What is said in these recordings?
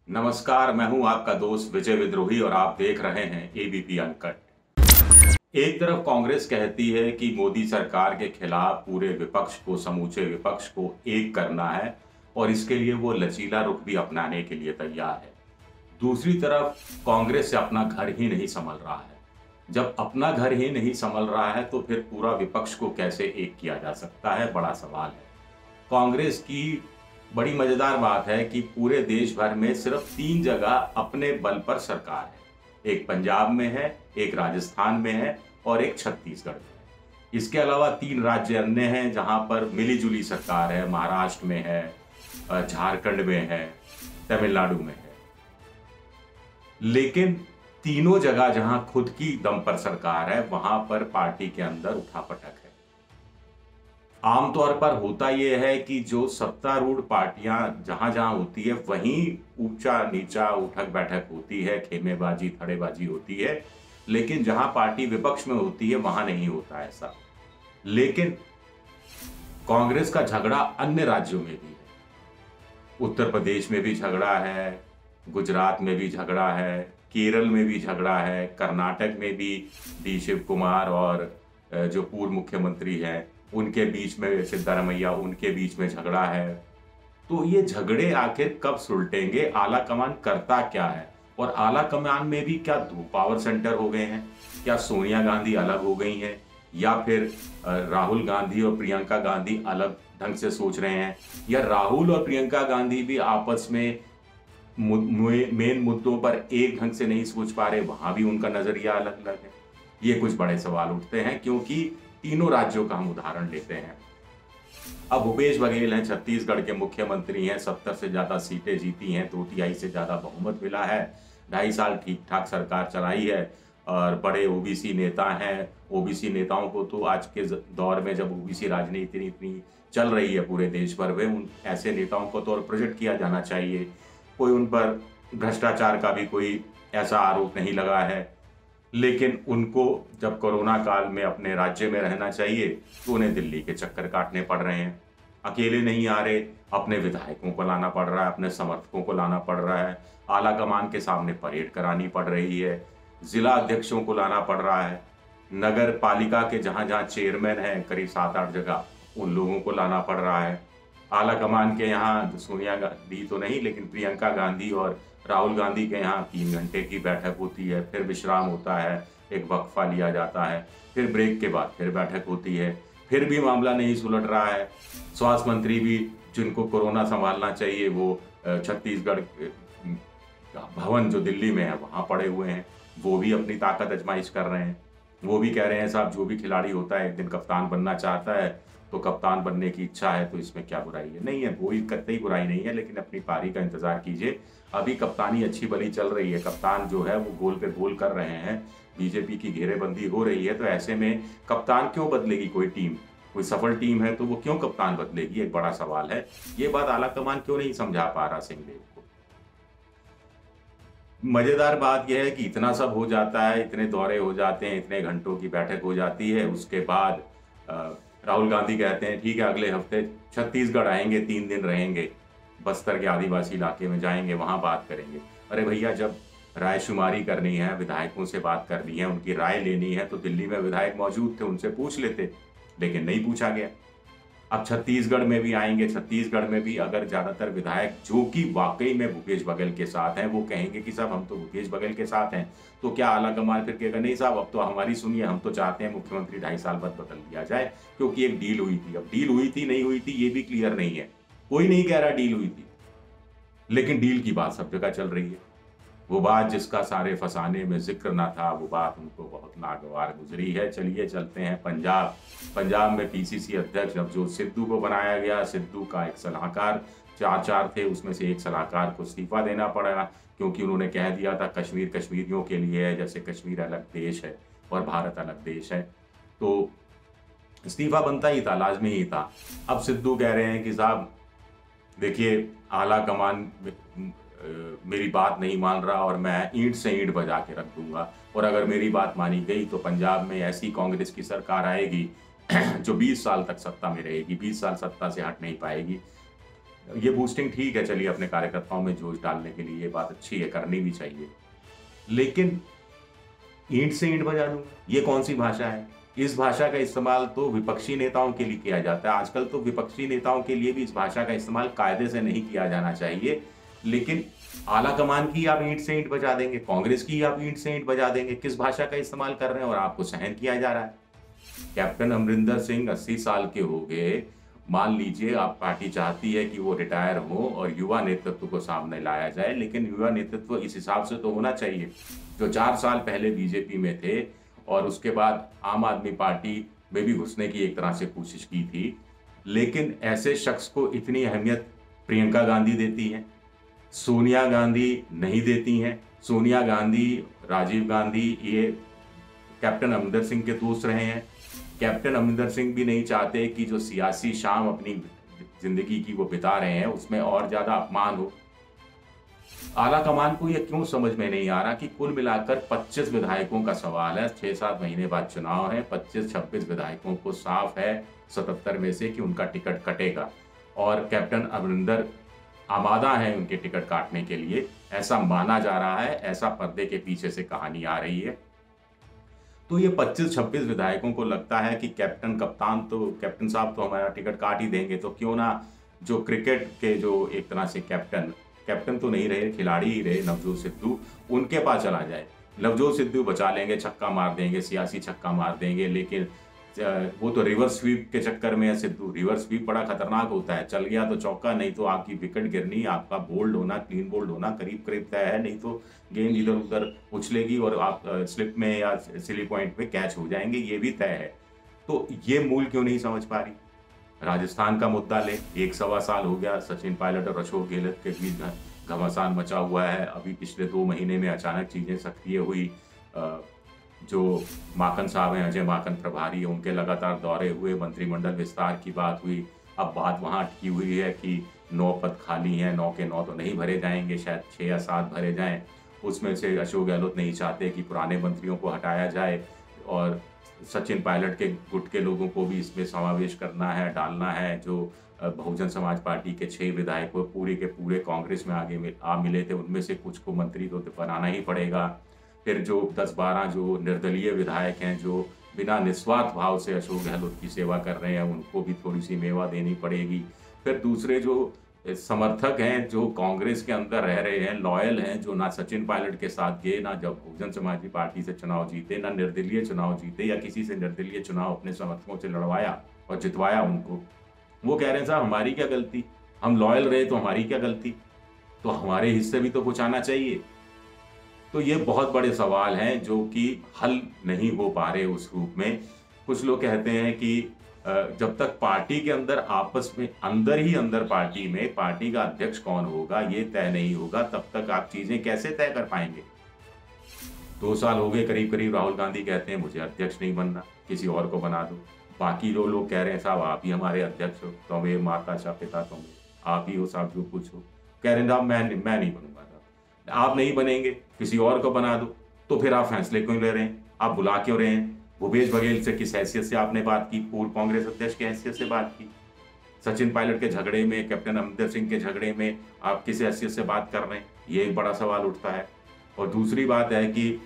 नमस्कार, मैं हूं आपका दोस्त विजय विद्रोही और आप देख रहे हैं एबीपी अनकट। एक तरफ कांग्रेस कहती है कि मोदी सरकार के खिलाफ पूरे विपक्ष को, समूचे विपक्ष को एक करना है और इसके लिए वो लचीला रुख भी अपनाने के लिए तैयार है। दूसरी तरफ कांग्रेस से अपना घर ही नहीं संभल रहा है। जब अपना घर ही नहीं संभल रहा है तो फिर पूरा विपक्ष को कैसे एक किया जा सकता है, बड़ा सवाल है। कांग्रेस की बड़ी मजेदार बात है कि पूरे देश भर में सिर्फ 3 जगह अपने बल पर सरकार है। एक पंजाब में है, एक राजस्थान में है और एक छत्तीसगढ़ में है। इसके अलावा 3 राज्य अन्य हैं जहां पर मिली-जुली सरकार है। महाराष्ट्र में है, झारखंड में है, तमिलनाडु में है। लेकिन तीनों जगह जहां खुद की दम पर सरकार है, वहां पर पार्टी के अंदर उठापटक है। आमतौर पर होता यह है कि जो सत्तारूढ़ पार्टियां जहां जहां होती है वहीं ऊंचा नीचा उठक बैठक होती है, खेमेबाजी थड़ेबाजी होती है। लेकिन जहां पार्टी विपक्ष में होती है वहां नहीं होता ऐसा। लेकिन कांग्रेस का झगड़ा अन्य राज्यों में भी है। उत्तर प्रदेश में भी झगड़ा है, गुजरात में भी झगड़ा है, केरल में भी झगड़ा है, कर्नाटक में भी डी शिव कुमार और जो पूर्व मुख्यमंत्री हैं उनके बीच में, सिद्धारमैया, उनके बीच में झगड़ा है। तो ये झगड़े आखिर कब सुलटेंगे? आला कमान करता क्या है? और आला कमान में भी क्या 2 पावर सेंटर हो गए हैं? क्या सोनिया गांधी अलग हो गई हैं या फिर राहुल गांधी और प्रियंका गांधी अलग ढंग से सोच रहे हैं, या राहुल और प्रियंका गांधी भी आपस में मेन मुद्दों पर एक ढंग से नहीं सोच पा रहे, वहां भी उनका नजरिया अलग अलग है। ये कुछ बड़े सवाल उठते हैं क्योंकि तीनों राज्यों का हम उदाहरण लेते हैं। अब भूपेश बघेल हैं, छत्तीसगढ़ के मुख्यमंत्री हैं, 70 से ज्यादा सीटें जीती हैं, 2 तिहाई से ज्यादा बहुमत मिला है, 2.5 साल ठीक ठाक सरकार चलाई है और बड़े ओबीसी नेता हैं। ओबीसी नेताओं को तो आज के दौर में, जब ओबीसी राजनीति इतनी चल रही है पूरे देश भर में, उन ऐसे नेताओं को तो और प्रोजेक्ट किया जाना चाहिए। कोई उन पर भ्रष्टाचार का भी कोई ऐसा आरोप नहीं लगा है। लेकिन उनको जब कोरोना काल में अपने राज्य में रहना चाहिए तो उन्हें दिल्ली के चक्कर काटने पड़ रहे हैं। अकेले नहीं आ रहे, अपने विधायकों को लाना पड़ रहा है, अपने समर्थकों को लाना पड़ रहा है, आला कमान के सामने परेड करानी पड़ रही है, जिला अध्यक्षों को लाना पड़ रहा है, नगर पालिका के जहां जहां चेयरमैन हैं करीब 7-8 जगह, उन लोगों को लाना पड़ रहा है। आला कमान के यहाँ सोनिया गांधी तो नहीं, लेकिन प्रियंका गांधी और राहुल गांधी के यहाँ 3 घंटे की बैठक होती है, फिर विश्राम होता है, एक वक्फा लिया जाता है, फिर ब्रेक के बाद फिर बैठक होती है, फिर भी मामला नहीं सुलझ रहा है। स्वास्थ्य मंत्री भी, जिनको कोरोना संभालना चाहिए, वो छत्तीसगढ़ भवन जो दिल्ली में है वहाँ पड़े हुए हैं। वो भी अपनी ताकत आजमाइश कर रहे हैं। वो भी कह रहे हैं साहब, जो भी खिलाड़ी होता है एक दिन कप्तान बनना चाहता है तो कप्तान बनने की इच्छा है तो इसमें क्या बुराई है? नहीं है, कोई कतई बुराई नहीं है, लेकिन अपनी पारी का इंतजार कीजिए। अभी कप्तानी अच्छी भली चल रही है, कप्तान जो है वो गोल पे गोल कर रहे हैं, बीजेपी की घेरेबंदी हो रही है, तो ऐसे में कप्तान क्यों बदलेगी कोई टीम? कोई सफल टीम है तो वो क्यों कप्तान बदलेगी? एक बड़ा सवाल है। ये बात आला कमान क्यों नहीं समझा पा रहा सिंहदेव को? मजेदार बात यह है कि इतना सब हो जाता है, इतने दौरे हो जाते हैं, इतने घंटों की बैठक हो जाती है, उसके बाद राहुल गांधी कहते हैं ठीक है अगले हफ्ते छत्तीसगढ़ आएंगे, 3 दिन रहेंगे, बस्तर के आदिवासी इलाके में जाएंगे, वहां बात करेंगे। अरे भैया, जब रायशुमारी करनी है, विधायकों से बात करनी है, उनकी राय लेनी है, तो दिल्ली में विधायक मौजूद थे, उनसे पूछ लेते, लेकिन नहीं पूछा गया। अब छत्तीसगढ़ में भी आएंगे, छत्तीसगढ़ में भी अगर ज्यादातर विधायक जो कि वाकई में भूपेश बघेल के साथ हैं, वो कहेंगे कि साहब हम तो भूपेश बघेल के साथ हैं, तो क्या आला कमान फिर कहेगा नहीं साहब अब तो हमारी सुनिए, हम तो चाहते हैं मुख्यमंत्री 2.5 साल बाद बदल दिया जाए, क्योंकि एक डील हुई थी। अब डील हुई थी नहीं हुई थी ये भी क्लियर नहीं है, कोई नहीं कह रहा डील हुई थी, लेकिन डील की बात सब जगह चल रही है। वो बात जिसका सारे फसाने में जिक्र ना था, वो बात उनको बहुत नागवार गुजरी है। चलिए चलते हैं पंजाब। पंजाब में पीसीसी अध्यक्ष नवजोत सिद्धू को बनाया गया। सिद्धू का एक सलाहकार, 4 थे, उसमें से एक सलाहकार को इस्तीफा देना पड़ा क्योंकि उन्होंने कह दिया था कश्मीर कश्मीरियों के लिए है, जैसे कश्मीर अलग देश है और भारत अलग देश है, तो इस्तीफा बनता ही था, लाजमी ही था। अब सिद्धू कह रहे हैं कि साहब देखिए, आला कमान मेरी बात नहीं मान रहा और मैं ईंट से ईंट बजा के रख दूंगा, और अगर मेरी बात मानी गई तो पंजाब में ऐसी कांग्रेस की सरकार आएगी जो 20 साल तक सत्ता में रहेगी, 20 साल सत्ता से हट नहीं पाएगी। ये बूस्टिंग ठीक है, चलिए अपने कार्यकर्ताओं में जोश डालने के लिए ये बात अच्छी है, करनी भी चाहिए। लेकिन ईंट से ईंट बजा दूंगा, ये कौन सी भाषा है? इस भाषा का इस्तेमाल तो विपक्षी नेताओं के लिए किया जाता है। आजकल तो विपक्षी नेताओं के लिए भी इस भाषा का इस्तेमाल कायदे से नहीं किया जाना चाहिए, लेकिन आला कमान की आप ईंट से ईंट बजा देंगे, कांग्रेस की आप ईंट से ईंट बजा देंगे। किस भाषा का इस्तेमाल कर रहे हैं और आपको सहन किया जा रहा है? कैप्टन अमरिंदर सिंह 80 साल के हो गए, मान लीजिए आप पार्टी चाहती है कि वो रिटायर हो और युवा नेतृत्व को सामने लाया जाए, लेकिन युवा नेतृत्व इस हिसाब से तो होना चाहिए जो 4 साल पहले बीजेपी में थे और उसके बाद आम आदमी पार्टी में भी घुसने की एक तरह से कोशिश की थी। लेकिन ऐसे शख्स को इतनी अहमियत प्रियंका गांधी देती हैं, सोनिया गांधी नहीं देती हैं। सोनिया गांधी, राजीव गांधी ये कैप्टन अमरिंदर सिंह के दोस्त रहे हैं। कैप्टन अमरिंदर सिंह भी नहीं चाहते कि जो सियासी शाम अपनी जिंदगी की वो बिता रहे हैं उसमें और ज्यादा अपमान हो। आला कमान को ये क्यों समझ में नहीं आ रहा कि कुल मिलाकर 25 विधायकों का सवाल है, 6-7 महीने बाद चुनाव है, 25-26 विधायकों को साफ है 77 में से कि उनका टिकट कटेगा और कैप्टन अमरिंदर आमादा है उनके टिकट काटने के लिए, ऐसा माना जा रहा है, ऐसा पर्दे के पीछे से कहानी आ रही है। तो ये 25-26 विधायकों को लगता है कि कैप्टन साहब तो हमारा टिकट काट ही देंगे, तो क्यों ना जो क्रिकेट के जो एक तरह से कैप्टन तो नहीं रहे, खिलाड़ी ही रहे, नवजोत सिद्धू, उनके पास चला जाए। नवजोत सिद्धू बचा लेंगे, छक्का मार देंगे, सियासी छक्का मार देंगे, लेकिन वो तो रिवर्स स्वीप के चक्कर में है सिद्धू। रिवर्स स्वीप बड़ा खतरनाक होता है, चल गया तो चौका, नहीं तो आपकी विकेट गिरनी, आपका बोल्ड होना, क्लीन बोल्ड होना करीब करीब तय है, नहीं तो गेंद इधर उधर उछलेगी और आप स्लिप में या सिली पॉइंट पे कैच हो जाएंगे, ये भी तय है। तो ये मूल क्यों नहीं समझ पा रही? राजस्थान का मुद्दा ले, 1-1.25 साल हो गया सचिन पायलट और अशोक गहलोत के बीच घमासान मचा हुआ है। अभी पिछले 2 महीने में अचानक चीजें सक्रिय हुई। जो माकन साहब हैं, अजय माकन प्रभारी, उनके लगातार दौरे हुए, मंत्रिमंडल विस्तार की बात हुई। अब बात वहां अटकी हुई है कि 9 पद खाली हैं, 9 के 9 तो नहीं भरे जाएंगे, शायद 6 या 7 भरे जाएं। उसमें से अशोक गहलोत नहीं चाहते कि पुराने मंत्रियों को हटाया जाए और सचिन पायलट के गुट के लोगों को भी इसमें समावेश करना है, डालना है। जो बहुजन समाज पार्टी के 6 विधायक पूरे के पूरे कांग्रेस में आगे आ मिले थे, उनमें से कुछ को मंत्री तो बनाना ही पड़ेगा। फिर जो 10-12 जो निर्दलीय विधायक हैं जो बिना निस्वार्थ भाव से अशोक गहलोत की सेवा कर रहे हैं, उनको भी थोड़ी सी मेवा देनी पड़ेगी। फिर दूसरे जो समर्थक हैं जो कांग्रेस के अंदर रह रहे हैं, लॉयल हैं, जो ना सचिन पायलट के साथ गए, ना जब बहुजन समाज पार्टी से चुनाव जीते, ना निर्दलीय चुनाव जीते या किसी से निर्दलीय चुनाव अपने समर्थकों से लड़वाया और जितवाया उनको, वो कह रहे हैं साहब हमारी क्या गलती, हम लॉयल रहे तो हमारी क्या गलती, तो हमारे हिस्से भी तो कुछ आना चाहिए। तो ये बहुत बड़े सवाल हैं जो कि हल नहीं हो पा रहे उस रूप में। कुछ लोग कहते हैं कि जब तक पार्टी के अंदर आपस में अंदर ही अंदर पार्टी में पार्टी का अध्यक्ष कौन होगा ये तय नहीं होगा, तब तक आप चीजें कैसे तय कर पाएंगे? 2 साल हो गए करीब करीब, राहुल गांधी कहते हैं मुझे अध्यक्ष नहीं बनना, किसी और को बना दो। बाकी जो लोग कह रहे हैं साहब आप ही हमारे अध्यक्ष हो, तुम्हें माता चा पिता तुम आप ही हो साहब, जो कुछ हो। कह रहे हैं साहब मैं नहीं बनूंगा साहब। आप नहीं बनेंगे, किसी और को बना दो, तो फिर आप फैसले क्यों ले रहे हैं? आप बुला क्यों रहे हैं? भूपेश बघेल से किस हैसियत से आपने बात की? पूर्व कांग्रेस अध्यक्ष की हैसियत से बात की। सचिन पायलट के झगड़े में, कैप्टन अमरिंदर सिंह के झगड़े में आप किस हैसियत से बात कर रहे हैं? ये एक बड़ा सवाल उठता है। और दूसरी बात है कि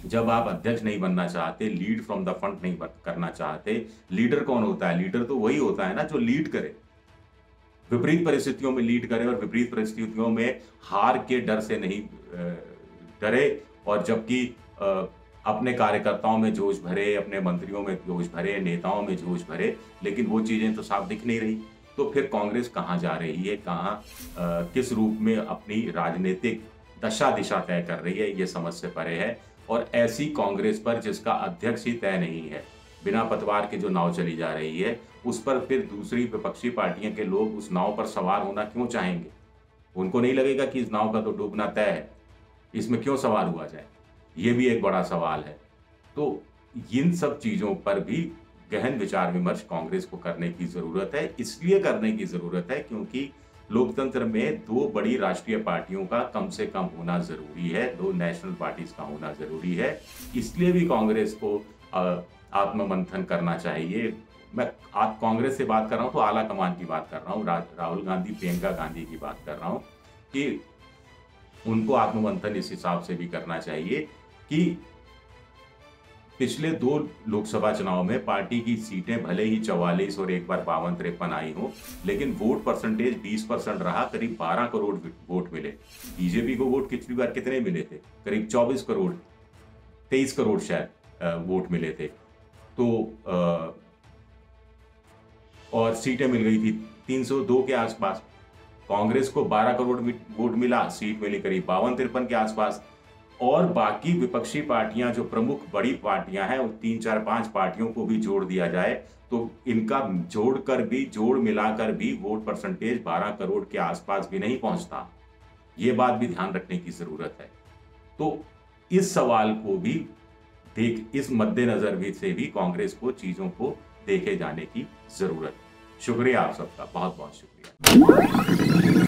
जब आप अध्यक्ष नहीं बनना चाहते, लीड फ्रॉम द फ्रंट नहीं करना चाहते, लीडर कौन होता है? लीडर तो वही होता है ना जो लीड करे, विपरीत परिस्थितियों में लीड करे और विपरीत परिस्थितियों में हार के डर से नहीं डरे, और जबकि अपने कार्यकर्ताओं में जोश भरे, अपने मंत्रियों में जोश भरे, नेताओं में जोश भरे, लेकिन वो चीजें तो साफ दिख नहीं रही। तो फिर कांग्रेस कहाँ जा रही है, कहाँ किस रूप में अपनी राजनीतिक दशा दिशा तय कर रही है, ये समझ से परे है। और ऐसी कांग्रेस पर जिसका अध्यक्ष ही तय नहीं है, बिना पतवार के जो नाव चली जा रही है, उस पर फिर दूसरी विपक्षी पार्टियों के लोग उस नाव पर सवार होना क्यों चाहेंगे? उनको नहीं लगेगा कि इस नाव का तो डूबना तय है, इसमें क्यों सवार हुआ जाए? ये भी एक बड़ा सवाल है। तो इन सब चीजों पर भी गहन विचार विमर्श कांग्रेस को करने की जरूरत है। इसलिए करने की जरूरत है क्योंकि लोकतंत्र में 2 बड़ी राष्ट्रीय पार्टियों का कम से कम होना जरूरी है, 2 नेशनल पार्टीज का होना जरूरी है। इसलिए भी कांग्रेस को आत्ममंथन करना चाहिए, मैं आप कांग्रेस से बात कर रहा हूं तो आला कमान की बात कर रहा हूं, राहुल गांधी, प्रियंका गांधी की बात कर रहा हूं कि उनको आत्ममंथन इस हिसाब से भी करना चाहिए कि पिछले 2 लोकसभा चुनाव में पार्टी की सीटें भले ही 44 और एक बार 52-53 आई हो, लेकिन वोट परसेंटेज 20% रहा, करीब 12 करोड़ वोट मिले। बीजेपी को वोट पिछली बार कितने मिले थे? करीब 24 करोड़, 23 करोड़ शायद वोट मिले थे। तो और सीटें मिल गई थी 302 के आसपास। कांग्रेस को 12 करोड़ वोट मिला, सीट मिली करीब 52-53 के आसपास। और बाकी विपक्षी पार्टियां जो प्रमुख बड़ी पार्टियां हैं, 3, 4, 5 पार्टियों को भी जोड़ दिया जाए तो इनका जोड़ मिलाकर भी वोट परसेंटेज 12 करोड़ के आसपास भी नहीं पहुंचता। ये बात भी ध्यान रखने की जरूरत है। तो इस सवाल को भी इस मद्देनजर भी से भी कांग्रेस को चीजों को देखे जाने की जरूरत है। शुक्रिया आप सबका, बहुत बहुत शुक्रिया।